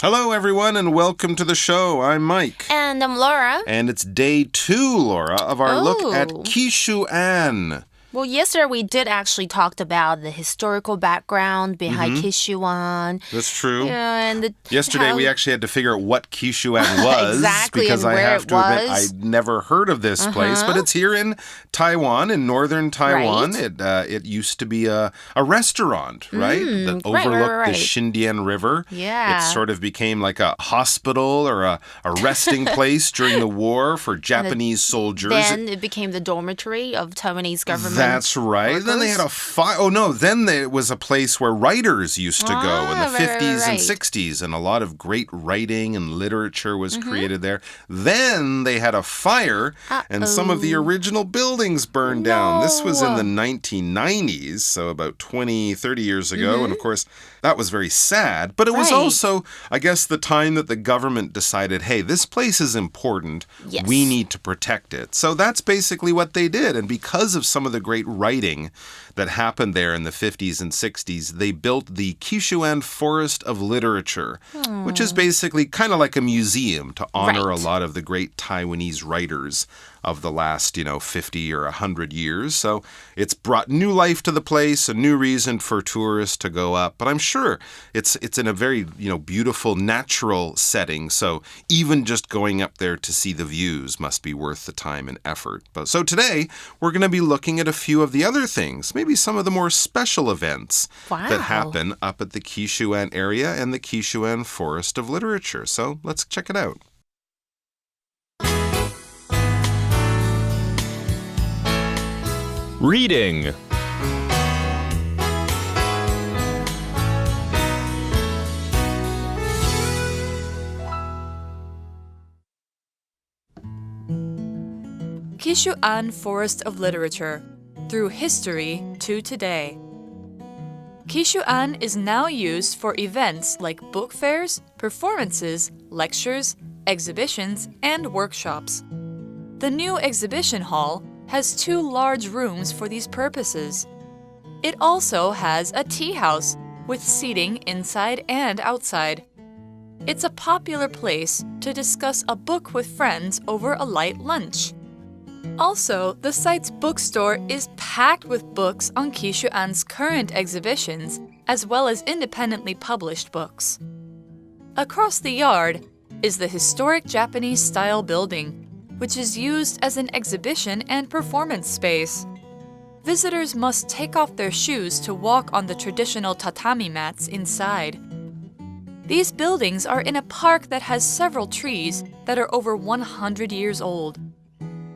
Hello, everyone, and welcome to the show. I'm Mike. And I'm Laura. And it's day 2, Laura, of our look at Kishuan. Well, yesterday we did actually talk about the historical background behind Kishuan. That's true. Yeah, and yesterday we actually had to figure out what Kishuan was. Exactly, because and I where have it to admit was. I'd never heard of this place, but it's here in Taiwan, in northern Taiwan. Right. It used to be a restaurant, right? That overlooked the Xindian River. Yeah. It sort of became like a hospital or a resting place during the war for Japanese soldiers. Then it became the dormitory of Taiwanese government. That's right. Workers. Then they had then it was a place where writers used to go in the 50s and 60s, and a lot of great writing and literature was created there. Then they had a fire, and some of the original buildings burned down. This was in the 1990s, so about 20, 30 years ago, and of course, that was very sad. But it was also, I guess, the time that the government decided, hey, this place is important. Yes. We need to protect it. So that's basically what they did. And because of some of the great writing that happened there in the 50s and 60s, they built the Kishuan Forest of Literature, which is basically kind of like a museum to honor a lot of the great Taiwanese writers of the last, 50 or 100 years. So it's brought new life to the place, a new reason for tourists to go up. But I'm sure it's in a very, beautiful natural setting. So even just going up there to see the views must be worth the time and effort. So today we're going to be looking at a few of the other things, maybe some of the more special events that happen up at the Kishuan area and the Kishuan Forest of Literature. So let's check it out. Reading. Kishuan Forest of Literature, Through History to Today. Kishuan is now used for events like book fairs, performances, lectures, exhibitions, and workshops. The new exhibition hall has 2 large rooms for these purposes. It also has a tea house with seating inside and outside. It's a popular place to discuss a book with friends over a light lunch. Also, the site's bookstore is packed with books on Kishuan's current exhibitions, as well as independently published books. Across the yard is the historic Japanese-style building, which is used as an exhibition and performance space. Visitors must take off their shoes to walk on the traditional tatami mats inside. These buildings are in a park that has several trees that are over 100 years old.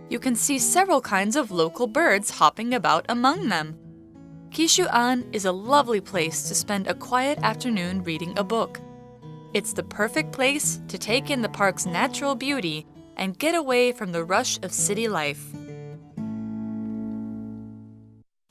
You can see several kinds of local birds hopping about among them. Kishuan is a lovely place to spend a quiet afternoon reading a book. It's the perfect place to take in the park's natural beauty and get away from the rush of city life.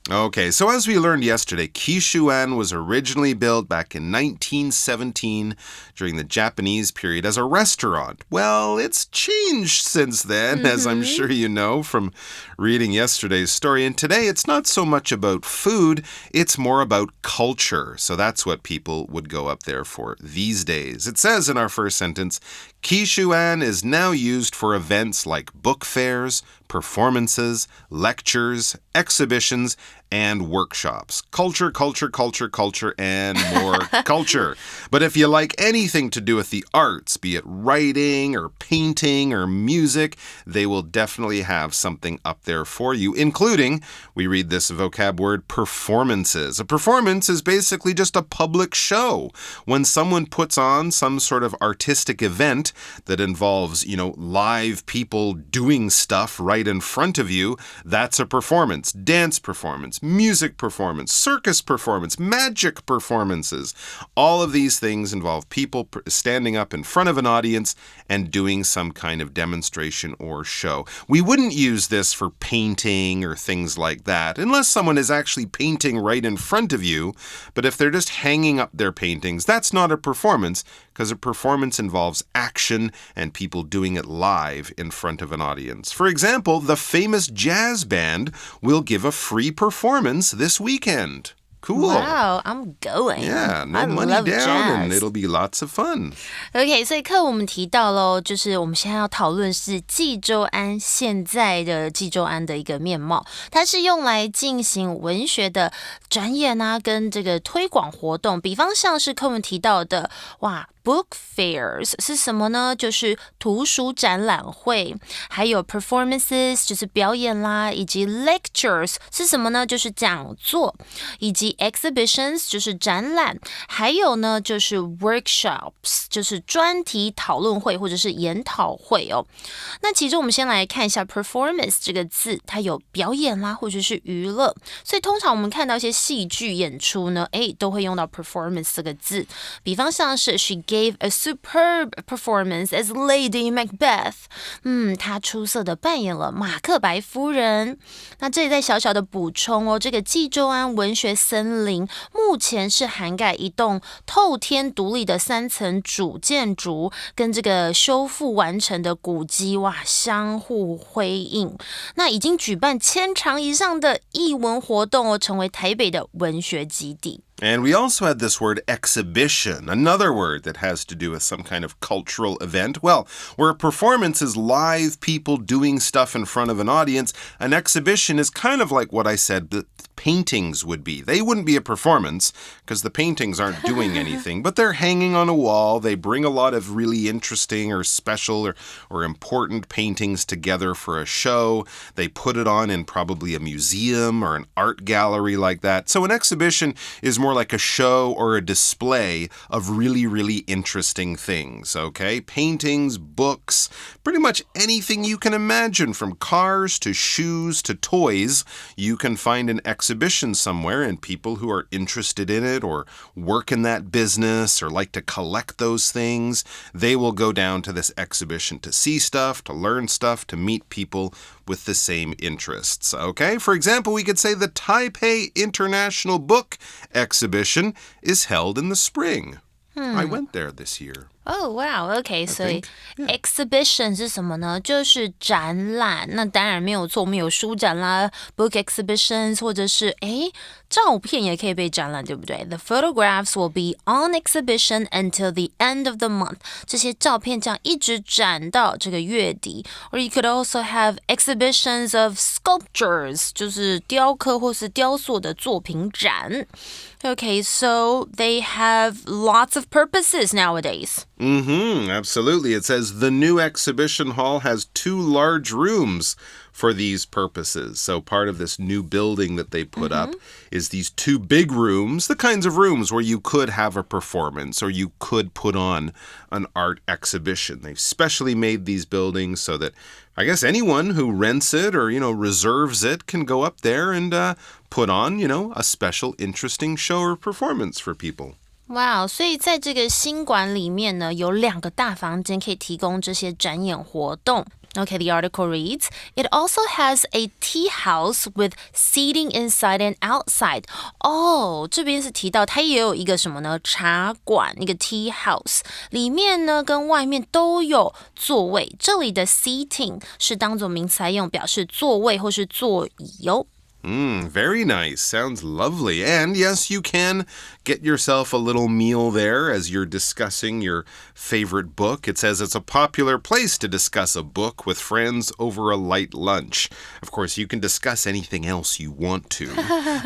Okay, so as we learned yesterday, Kishuan was originally built back in 1917 during the Japanese period as a restaurant. Well, it's changed since then, as I'm sure you know from reading yesterday's story. And today, it's not so much about food, it's more about culture. So that's what people would go up there for these days. It says in our first sentence, Kishuan is now used for events like book fairs, performances, lectures, exhibitions, and workshops. Culture, culture, culture, culture, and more culture. But if you like anything to do with the arts, be it writing or painting or music, they will definitely have something up there for you, including, we read this vocab word, performances. A performance is basically just a public show. When someone puts on some sort of artistic event that involves, live people doing stuff right in front of you, that's a performance. Dance performance, music performance, circus performance, magic performances. All of these things involve people standing up in front of an audience and doing some kind of demonstration or show. We wouldn't use this for painting or things like that, unless someone is actually painting right in front of you. But if they're just hanging up their paintings, that's not a performance, because a performance involves action and people doing it live in front of an audience. For example, the famous jazz band will give a free performance this weekend. Cool. Wow, I'm going. Yeah, no I money love down jazz. and it'll be lots of fun. OK, 所以课我们提到咯，就是我们现在要讨论是济州安现在的济州安的一个面貌，它是用来进行文学的展演啊，跟这个推广活动，比方像是课文提到的，哇。Book fairs 是什么呢？就是图书展览会，还有 performances 就是表演啦，以及 lectures 是什么呢？就是讲座，以及 exhibitions 就是展览，还有呢就是 workshops 就是专题讨论会或者是研讨会哦。那其中我们先来看一下 performance 这个字，它有表演啦，或者是娱乐，所以通常我们看到一些戏剧演出呢，都会用到 performance 这个字，比方像是 she gave a superb performance as Lady Macbeth. 她出色的扮演了马克白夫人。那这里再小小的补充哦，这个济州安文学森林目前是涵盖一栋透天独立的3层主建筑，跟这个修复完成的古迹哇相互辉映。那已经举办1000场以上的艺文活动哦，成为台北的文学基地。And we also had this word exhibition, another word that has to do with some kind of cultural event. Well, where a performance is live people doing stuff in front of an audience, an exhibition is kind of like what I said the paintings would be. They wouldn't be a performance because the paintings aren't doing anything, but they're hanging on a wall. They bring a lot of really interesting or special or important paintings together for a show. They put it on in probably a museum or an art gallery like that. So an exhibition is more like a show or a display of really, really interesting things, okay? Paintings, books, pretty much anything you can imagine, from cars to shoes to toys, you can find an exhibition somewhere, and people who are interested in it or work in that business or like to collect those things, they will go down to this exhibition to see stuff, to learn stuff, to meet people with the same interests, okay? For example, we could say the Taipei International Book Exhibition is held in the spring. I went there this year. Oh, wow. OK, 所以 exhibition 是什么呢？就是展览。那当然没有错，我们有书展啦 ，book exhibitions， 或者是照片也可以被展览，对不对？ The photographs will be on exhibition until the end of the month. 这些照片将一直展到这个月底。Or you could also have exhibitions of sculptures， 就是雕刻或是雕塑的作品展。Okay, so they have lots of purposes nowadays. Absolutely. It says the new exhibition hall has 2 large rooms for these purposes. So part of this new building that they put up is these 2 big rooms, the kinds of rooms where you could have a performance or you could put on an art exhibition. They've specially made these buildings so that I guess anyone who rents it or, reserves it can go up there and put on, a special interesting show or performance for people. Wow, 所以在这个新馆里面呢，有2个大房间可以提供这些展演活动。Okay, the article reads, it also has a tea house with seating inside and outside. 这边是提到它也有一个什么呢？茶馆，一个 tea house， 里面呢跟外面都有座位。这里的 seating 是当作名词来用，表示座位或是座椅哦。Very nice. Sounds lovely. And yes, you can get yourself a little meal there as you're discussing your favorite book. It says it's a popular place to discuss a book with friends over a light lunch. Of course, you can discuss anything else you want to,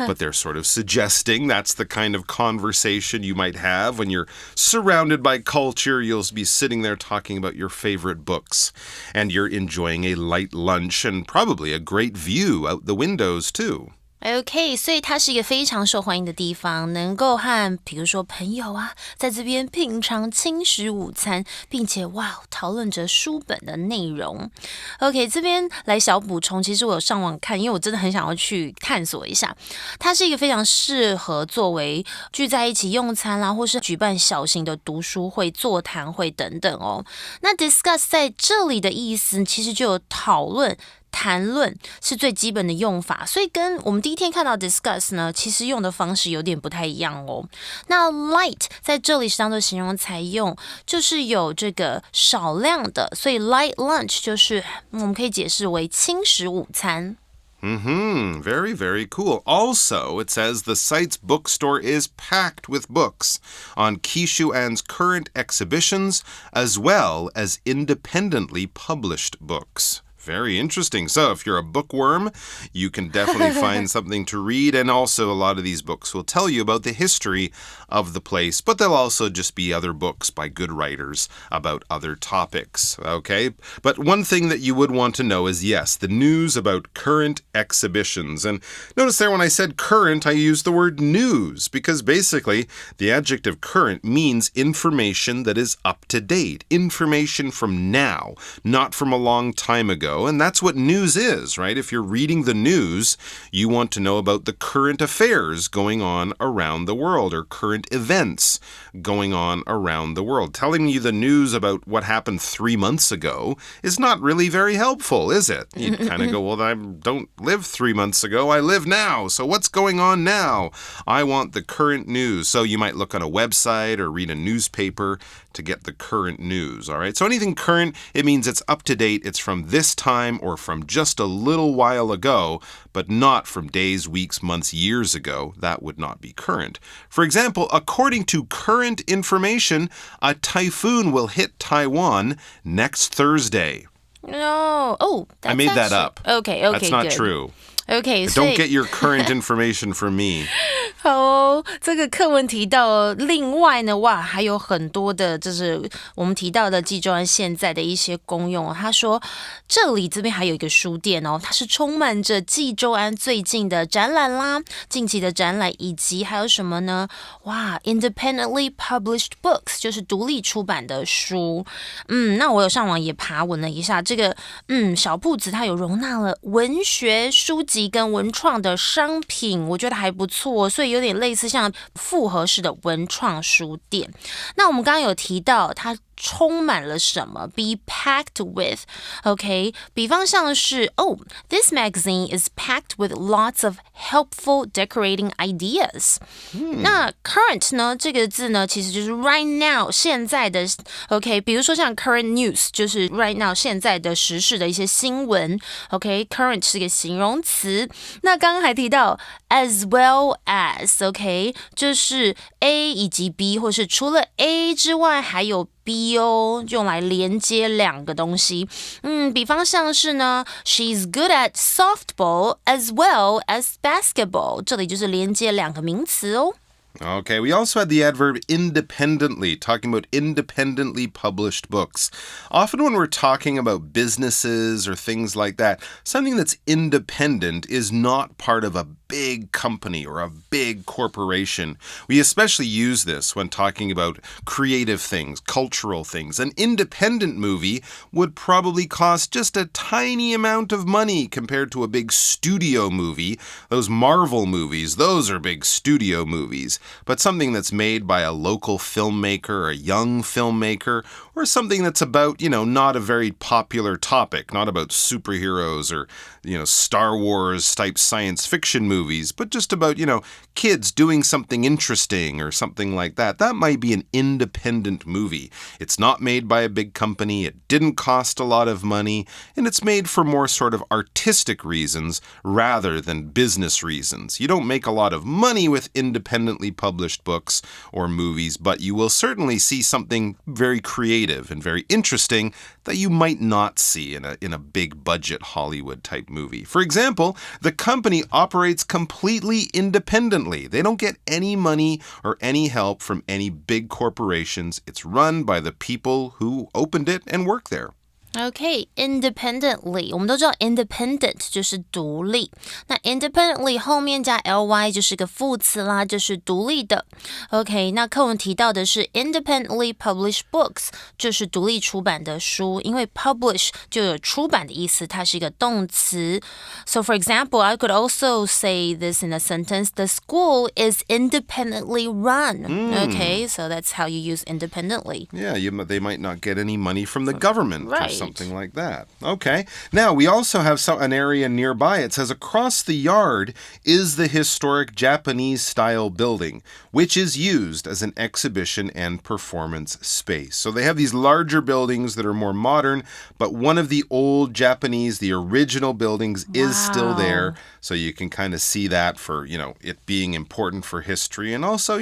but they're sort of suggesting that's the kind of conversation you might have when you're surrounded by culture. You'll be sitting there talking about your favorite books, and you're enjoying a light lunch and probably a great view out the windows, too.OK, 所以它是一个非常受欢迎的地方，能够和比如说朋友啊，在这边品尝轻食午餐，并且讨论着书本的内容。OK, 这边来小补充，其实我有上网看，因为我真的很想要去探索一下。它是一个非常适合作为聚在一起用餐啦，或是举办小型的读书会、座谈会等等哦。那 discuss 在这里的意思，其实就有讨论。谈论是最基本的用法，所以跟我们第一天看到 discuss 呢，其实用的方式有点不太一样哦。那 light 在这里是当作形容词用，就是有这个少量的，所以 light lunch 就是我们可以解释为轻食午餐。Very, very cool. Also, it says the site's bookstore is packed with books on Kishu-an's current exhibitions as well as independently published books.Very interesting. So if you're a bookworm, you can definitely find something to read. And also a lot of these books will tell you about the history of the place, but they'll also just be other books by good writers about other topics. Okay? But one thing that you would want to know is, yes, the news about current exhibitions. And notice there when I said current, I used the word news because basically the adjective current means information that is up to date, information from now, not from a long time ago.And that's what news is, right? If you're reading the news, you want to know about the current affairs going on around the world or current events going on around the world. Telling you the news about what happened 3 months ago is not really very helpful, is it? You kind of go, well, I don't live 3 months ago. I live now. So what's going on now? I want the current news. So you might look on a website or read a newspaper to get the current news, all right? So anything current, it means it's up to date. It's from this time or from just a little while ago, but not from days, weeks, months, years ago. That would not be current. For example, according to current information, a typhoon will hit Taiwan next Thursday. No. Oh, I made that up. Okay, That's not good. true.Okay, Don't get your current information from me. 好哦，这个课文提到，另外呢，哇，还有很多的，就是我们提到的冀州安现在的一些功用哦。他说，这边还有一个书店哦，它是充满着冀州安最近的展览啦，近期的展览，以及还有什么呢？哇 ，independently published books 就是独立出版的书。那我有上网也爬文了一下，这个小铺子它有容纳了文学书籍跟文创的商品，我觉得还不错，所以有点类似像复合式的文创书店。那我们刚刚有提到它充满了什么 ？Be packed with， OK， 比方像是this magazine is packed with lots of helpful decorating ideas。那 current 呢？这个字呢，其实就是 right now 现在的 OK， 比如说像 current news 就是 right now 现在的时事的一些新闻 ，OK，current 是个形容词。那刚刚还提到 as well as OK， 就是 A 以及 B， 或是除了 A 之外还有B 哦，用来连接两个东西。比方像是呢 ，She's good at softball as well as basketball， 这里就是连接两个名词哦。Okay, we also had the adverb independently, talking about independently published books. Often when we're talking about businesses or things like that, something that's independent is not part of a big company or a big corporation. We especially use this when talking about creative things, cultural things. An independent movie would probably cost just a tiny amount of money compared to a big studio movie. Those Marvel movies, those are big studio movies. But something that's made by a local filmmaker, a young filmmaker, or something that's about, not a very popular topic, not about superheroes or, Star Wars type science fiction movies, but just about, kids doing something interesting or something like that. That might be an independent movie. It's not made by a big company, it didn't cost a lot of money, and it's made for more sort of artistic reasons rather than business reasons. You don't make a lot of money with independently published books or movies, but you will certainly see something very creative and very interesting that you might not see in a big budget Hollywood type movie. For example, the company operates completely independently. They don't get any money or any help from any big corporations. It's run by the people who opened it and work there.OK, independently 我们都知道 independent 就是独立，那 independently 后面加 ly 就是个副词啦，就是独立的。OK， 那课文提到的是 independently published books， 就是独立出版的书，因为 publish 就有出版的意思，它是一个动词。So for example, I could also say this in a sentence, the school is independently run. Okay, so that's how you use independently. Yeah, they might not get any money from the government. Right. something like that. Okay. Now, we also have an area nearby. It says across the yard is the historic Japanese-style building, which is used as an exhibition and performance space. So they have these larger buildings that are more modern, but one of the old Japanese, the original buildings is still there. So you can kind of see that for, it being important for history. And also,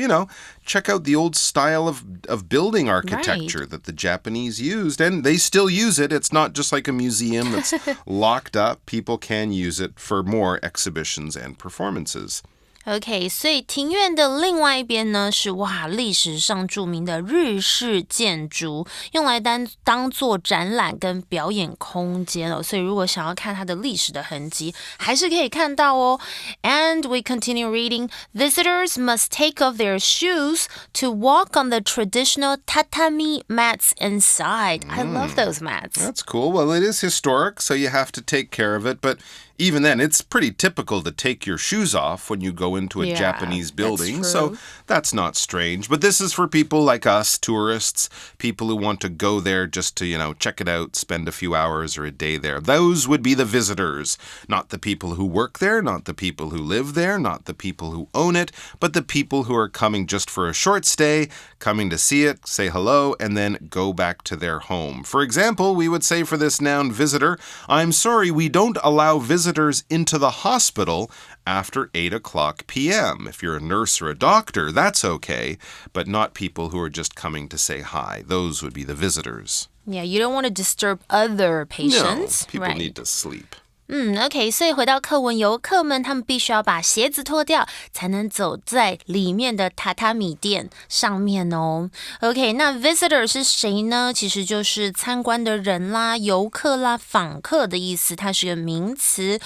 check out the old style of building architecture that the Japanese used. And they still use it. It's not just like a museum that's locked up. People can use it for more exhibitions and performances. OK， 所以庭院的另外一边呢是历史上著名的日式建筑，用来当做展览跟表演空间哦。所以如果想要看它的历史的痕迹，还是可以看到哦。And we continue reading. Visitors must take off their shoes to walk on the traditional tatami mats inside. I love those mats. That's cool. Well, it is historic, so you have to take care of it, but...Even then, it's pretty typical to take your shoes off when you go into a Japanese building, so that's not strange. But this is for people like us, tourists, people who want to go there just to, check it out, spend a few hours or a day there. Those would be the visitors, not the people who work there, not the people who live there, not the people who own it, but the people who are coming just for a short stay, coming to see it, say hello, and then go back to their home. For example, we would say for this noun visitor, I'm sorry, we don't allow visitors into the hospital after 8 o'clock p.m. If you're a nurse or a doctor, that's okay, but not people who are just coming to say hi. Those would be the visitors. Yeah, you don't want to disturb other patients. No, people need to sleep. OK， 所以回到课文，游客们他们必须要把鞋子脱掉，才能走在里面的榻榻米垫上面哦。OK， 那 visitor 是谁呢？其实就是参观的人啦、游客啦、访客的意思，它是个名词。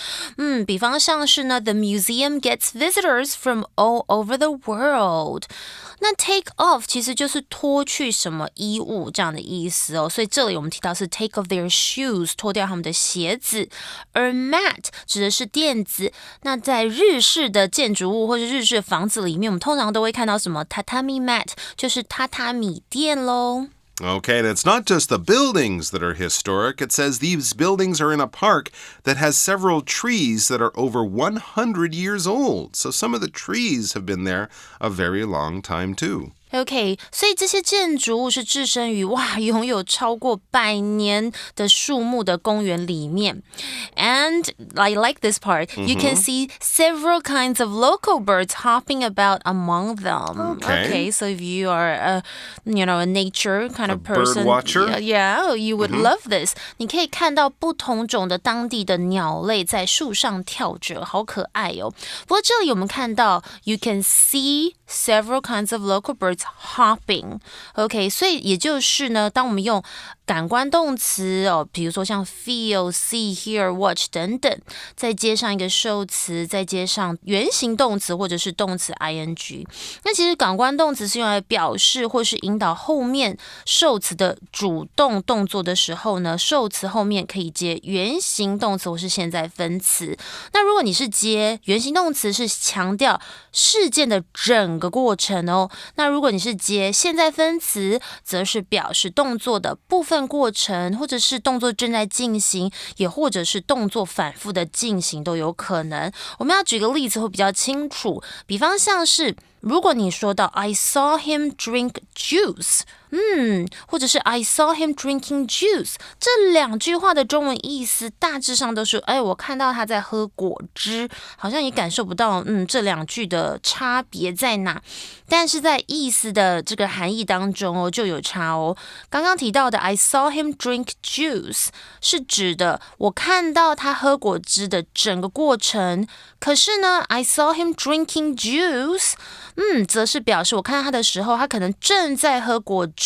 比方像是呢 ，The museum gets visitors from all over the world。那 take off 其实就是脱去什么衣物这样的意思哦，所以这里我们提到是 take off their shoes， 脱掉他们的鞋子，而 mat 指的是垫子。那在日式的建筑物或是日式的房子里面，我们通常都会看到什么 tatami mat， 就是榻榻米垫咯。Okay, and it's not just the buildings that are historic. It says these buildings are in a park that has several trees that are over 100 years old. So some of the trees have been there a very long time too. OK， 所以这些建筑物是置身于拥有超过100年的树木的公园里面。And I like this part. You can see several kinds of local birds hopping about among them. Okay, so if you are a nature kind of person, bird watcher, yeah, you would love this. 你可以看到不同种的当地的鸟类在树上跳着，好可爱哦。不过这里我们看到 you can see several kinds of local birds hopping. OK， 所以也就是呢，当我们用感官动词比如说像 feel, see, hear, watch 等等，再接上一个受词，再接上原形动词或者是动词 ing。那其实感官动词是用来表示或是引导后面受词的主动动作的时候呢，受词后面可以接原形动词或是现在分词。那如果你是接原形动词，是强调事件的整个过程哦。那如果你是接现在分词，则是表示动作的部分过程，或者是动作正在进行，也或者是动作反复的进行都有可能。我们要举个例子会比较清楚，比方像是如果你说到 I saw him drink juice， 或者是 I saw him drinking juice， 这两句话的中文意思大致上都是我看到他在喝果汁，好像也感受不到这两句的差别在哪，但是在意思的这个含义当中就有差哦。刚刚提到的 I saw him drink juice 是指的我看到他喝果汁的整个过程，可是呢 I saw him drinking juice则是表示我看到他的时候，他可能正在喝果汁。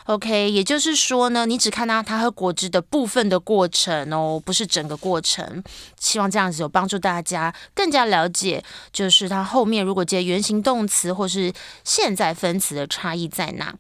OK， 也就是说呢，你只看到他喝果汁的部分的过程哦，不是整个过程。希望这样子有帮助大家更加了解，就是他后面如果接原形动词或是现在分词的差异在哪。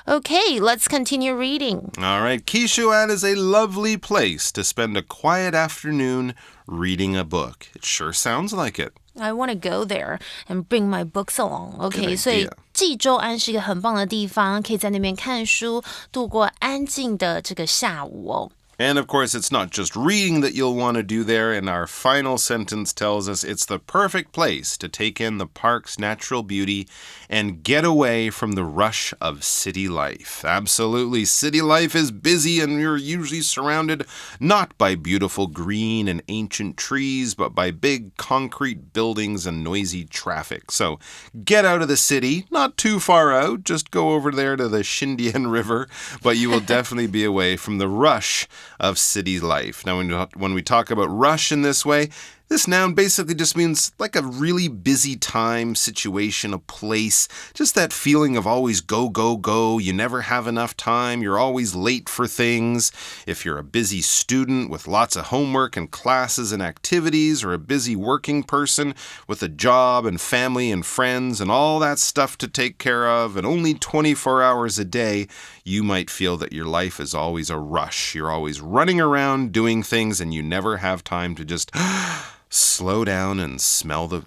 Okay, let's continue reading. All right, Kishuan is a lovely place to spend a quiet afternoon reading a book. It sure sounds like it. I want to go there and bring my books along. OK， 所以济州安是一个很棒的地方，可以在那边看书，度过安静的这个下午哦。And of course, it's not just reading that you'll want to do there, and our final sentence tells us it's the perfect place to take in the park's natural beauty and get away from the rush of city life. Absolutely, city life is busy, and you're usually surrounded not by beautiful green and ancient trees, but by big concrete buildings and noisy traffic. So get out of the city, not too far out, just go over there to the Xindian River, but you will definitely be away from the rush of city life. Now, when we talk about rush in this way, this noun basically just means like a really busy time, situation, a place, just that feeling of always go, go, go. You never have enough time. You're always late for things. If you're a busy student with lots of homework and classes and activities, or a busy working person with a job and family and friends and all that stuff to take care of and only 24 hours a day, you might feel that your life is always a rush. You're always running around doing things and you never have time to just slow down and smell the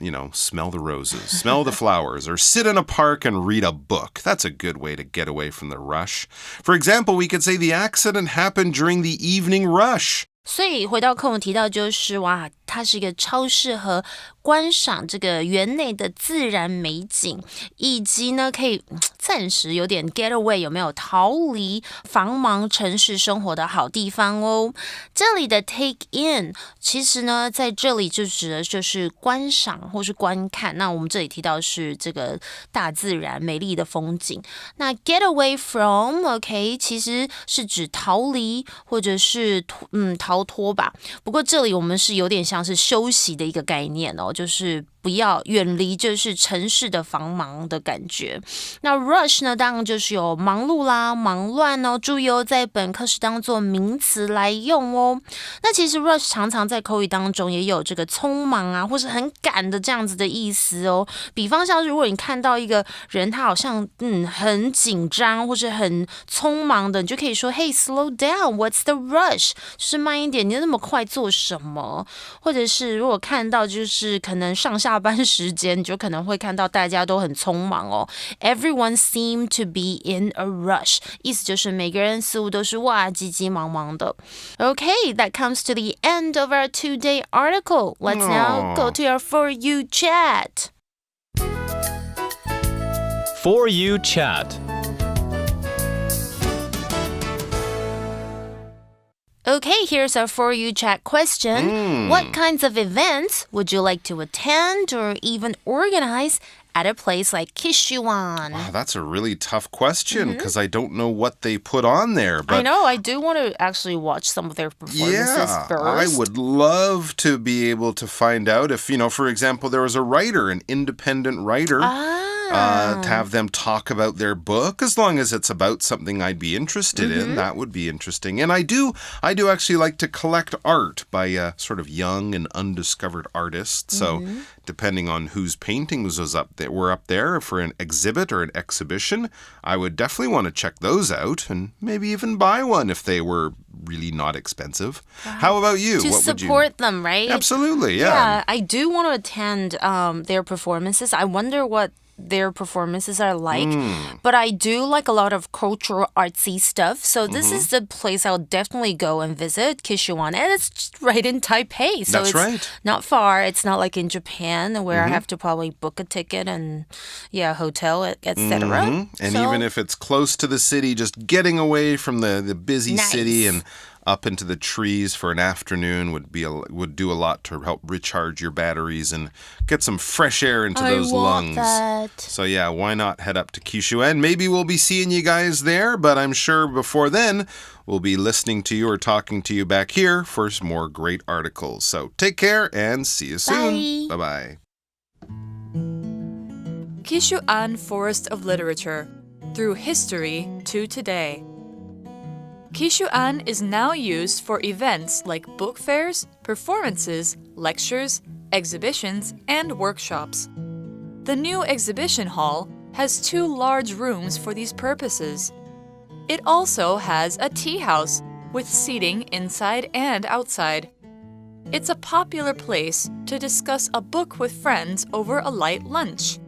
roses, smell the flowers, or sit in a park and read a book. That's a good way to get away from the rush. For example, we could say the accident happened during the evening rush. 所以回到课文提到就是哇，它是一个超适合观赏这个园内的自然美景，以及呢可以暂时有点 get away 有没有逃离繁忙城市生活的好地方哦。这里的 take in 其实呢在这里就指的就是观赏或是观看，那我们这里提到是这个大自然美丽的风景。那 get away from OK 其实是指逃离或者是逃脱吧，不过这里我们是有点像是休息的一个概念哦，就是不要远离就是城市的繁忙的感觉。那 rush 呢当然就是有忙碌啦忙乱哦，注意哦在本课是当作名词来用哦。那其实 rush 常常在口语当中也有这个匆忙啊或是很赶的这样子的意思哦。比方像如果你看到一个人他好像很紧张或是很匆忙的，你就可以说 Hey slow down, what's the rush? 就是慢一点，你那么快做什么？或者是如果看到就是可能上下班时间，你就可能会看到大家都很匆忙哦。Everyone seemed to be in a rush， 意思就是每个人似乎都是哇急急忙忙的。Okay, that comes to the end of our 2-day article. Let's now go to our For You chat. For You chat. Okay, here's our For You chat question. What kinds of events would you like to attend or even organize at a place like Kishuan? Wow, that's a really tough question because I don't know what they put on there. But I know, I do want to actually watch some of their performances first. I would love to be able to find out if, for example, there was a writer, an independent writer. To have them talk about their book, as long as it's about something I'd be interested in, that would be interesting. And I do actually like to collect art by sort of young and undiscovered artists. So depending on whose paintings were up there for an exhibit or an exhibition, I would definitely want to check those out and maybe even buy one if they were really not expensive. How about you? To what support them, right? Absolutely, yeah. Yeah, I do want to attend their performances. I wonder what their performances are like, but I do like a lot of cultural artsy stuff, so this is the place I'll definitely go and visit, Kishuan, and it's just right in Taipei, so That's it's right. not far. It's not like in Japan where I have to probably book a ticket and hotel, etc. And even if it's close to the city, just getting away from the busy city and up into the trees for an afternoon would do a lot to help recharge your batteries and get some fresh air into those lungs. That. So yeah, why not head up to Kishuan? Maybe we'll be seeing you guys there, but I'm sure before then we'll be listening to you or talking to you back here for some more great articles. So take care and see you soon. Bye-bye. Kishuan Forest of Literature, Through History to Today. Kishuan is now used for events like book fairs, performances, lectures, exhibitions, and workshops. The new exhibition hall has 2 large rooms for these purposes. It also has a tea house with seating inside and outside. It's a popular place to discuss a book with friends over a light lunch.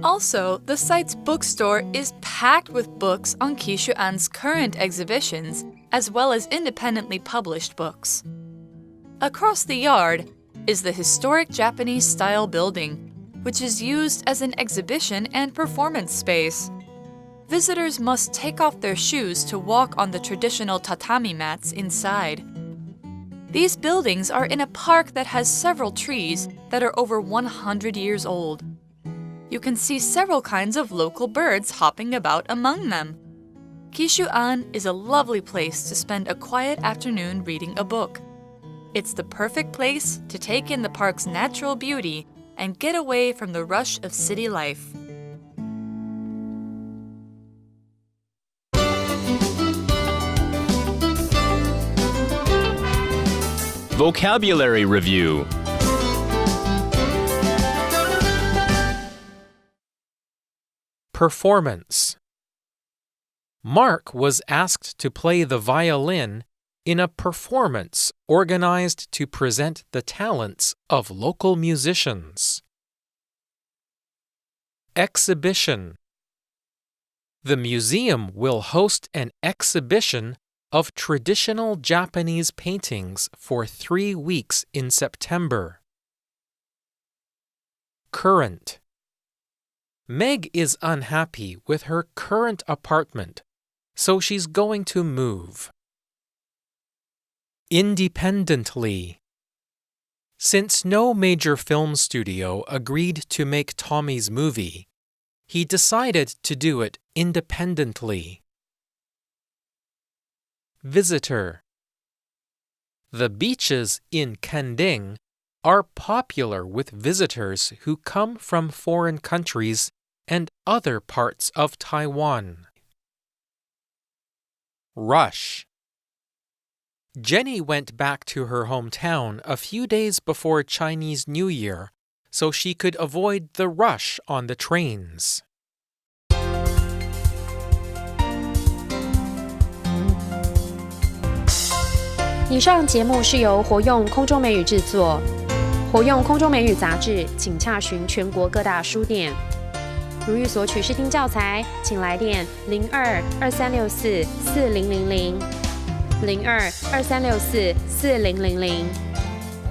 Also, the site's bookstore is packed with books on Kishu An's current exhibitions, as well as independently published books. Across the yard is the historic Japanese-style building, which is used as an exhibition and performance space. Visitors must take off their shoes to walk on the traditional tatami mats inside. These buildings are in a park that has several trees that are over 100 years old. You can see several kinds of local birds hopping about among them. Kishu An is a lovely place to spend a quiet afternoon reading a book. It's the perfect place to take in the park's natural beauty and get away from the rush of city life. Vocabulary Review. Performance. Mark was asked to play the violin in a performance organized to present the talents of local musicians. Exhibition. The museum will host an exhibition of traditional Japanese paintings for 3 weeks in September. Current. Meg is unhappy with her current apartment, so she's going to move. Independently. Since no major film studio agreed to make Tommy's movie, he decided to do it independently. Visitor. The beaches in Kending are popular with visitors who come from foreign countries and other parts of Taiwan. Rush. Jenny went back to her hometown a few days before Chinese New Year so she could avoid the rush on the trains. 以上节目是由活用空中美语制作，活用空中美语杂志，请洽询全国各大书店。如欲索取试听教材，请来电02-2364-4000 02-2364-4000，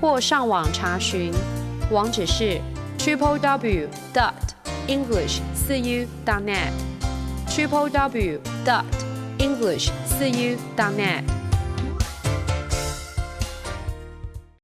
或上网查询，网址是 www.english4u.net www.english4u.net